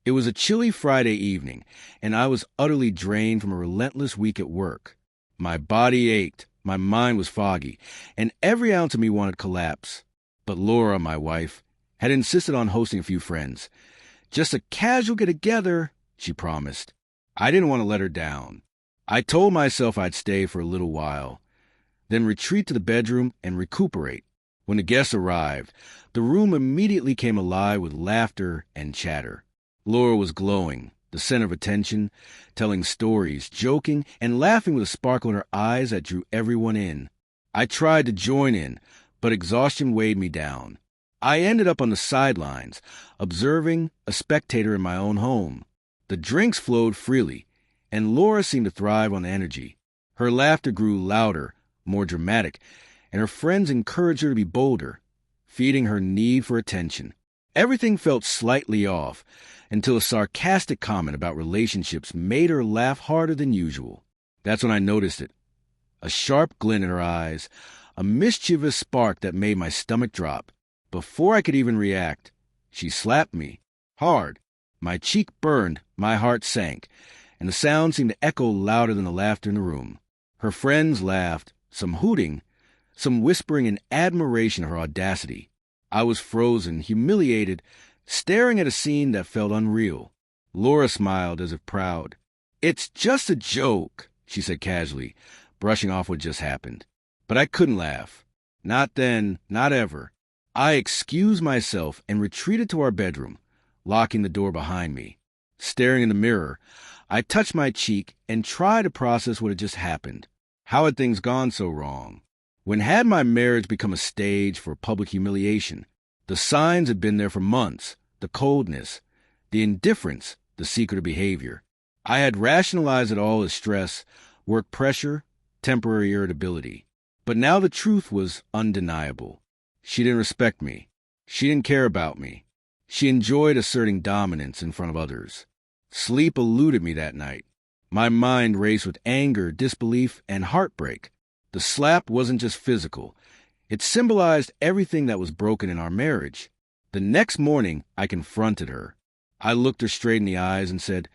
It was a chilly Friday evening, and I was utterly drained from a relentless week at work. My body ached, my mind was foggy, and every ounce of me wanted to collapse. But Laura, my wife, had insisted on hosting a few friends. Just a casual get-together, she promised. I didn't want to let her down. I told myself I'd stay for a little while, then retreat to the bedroom and recuperate. When the guests arrived, the room immediately came alive with laughter and chatter. Laura was glowing, the center of attention, telling stories, joking, and laughing with a sparkle in her eyes that drew everyone in. I tried to join in, but exhaustion weighed me down. I ended up on the sidelines, observing, a spectator in my own home. The drinks flowed freely, and Laura seemed to thrive on the energy. Her laughter grew louder, more dramatic, and her friends encouraged her to be bolder, feeding her need for attention. Everything felt slightly off, until a sarcastic comment about relationships made her laugh harder than usual. That's when I noticed it. A sharp glint in her eyes, a mischievous spark that made my stomach drop. Before I could even react, she slapped me, hard. My cheek burned, my heart sank, and the sound seemed to echo louder than the laughter in the room. Her friends laughed, some hooting, some whispering in admiration of her audacity. I was frozen, humiliated, staring at a scene that felt unreal. Laura smiled as if proud. "It's just a joke," she said casually, brushing off what just happened. But I couldn't laugh. Not then, not ever. I excused myself and retreated to our bedroom, locking the door behind me. Staring in the mirror, I touched my cheek and tried to process what had just happened. How had things gone so wrong? When had my marriage become a stage for public humiliation? The signs had been there for months. The coldness, the indifference, the secretive behavior. I had rationalized it all as stress, work pressure, temporary irritability. But now the truth was undeniable. She didn't respect me. She didn't care about me. She enjoyed asserting dominance in front of others. Sleep eluded me that night. My mind raced with anger, disbelief, and heartbreak. The slap wasn't just physical. It symbolized everything that was broken in our marriage. The next morning, I confronted her. I looked her straight in the eyes and said,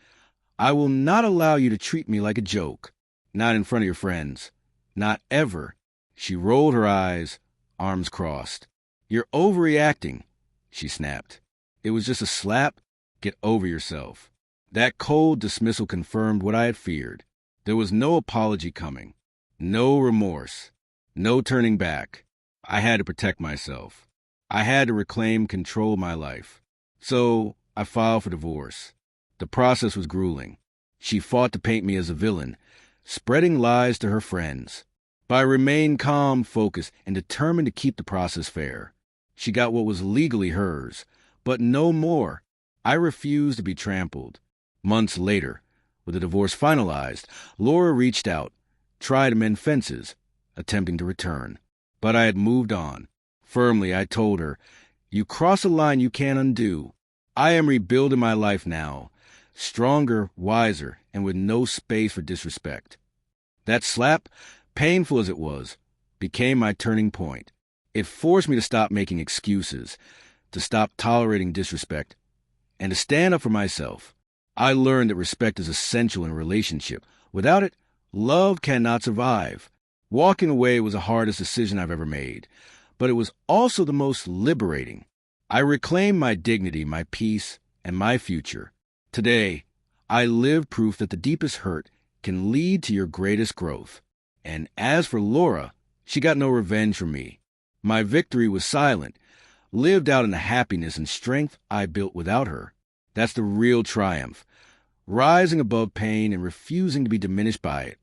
"I will not allow you to treat me like a joke. Not in front of your friends. Not ever." She rolled her eyes, arms crossed. "You're overreacting," she snapped. "It was just a slap. Get over yourself." That cold dismissal confirmed what I had feared. There was no apology coming. No remorse. No turning back. I had to protect myself. I had to reclaim control of my life. So I filed for divorce. The process was grueling. She fought to paint me as a villain, spreading lies to her friends. But I remained calm, focused, and determined to keep the process fair. She got what was legally hers, but no more. I refused to be trampled. Months later, with the divorce finalized, Laura reached out, tried to mend fences, attempting to return. But I had moved on. Firmly, I told her, "You cross a line you can't undo. I am rebuilding my life now, stronger, wiser, and with no space for disrespect." That slap, painful as it was, became my turning point. It forced me to stop making excuses, to stop tolerating disrespect, and to stand up for myself. I learned that respect is essential in a relationship. Without it, love cannot survive. Walking away was the hardest decision I've ever made, but it was also the most liberating. I reclaimed my dignity, my peace, and my future. Today, I live proof that the deepest hurt can lead to your greatest growth. And as for Laura, she got no revenge from me. My victory was silent, lived out in the happiness and strength I built without her. That's the real triumph, rising above pain and refusing to be diminished by it.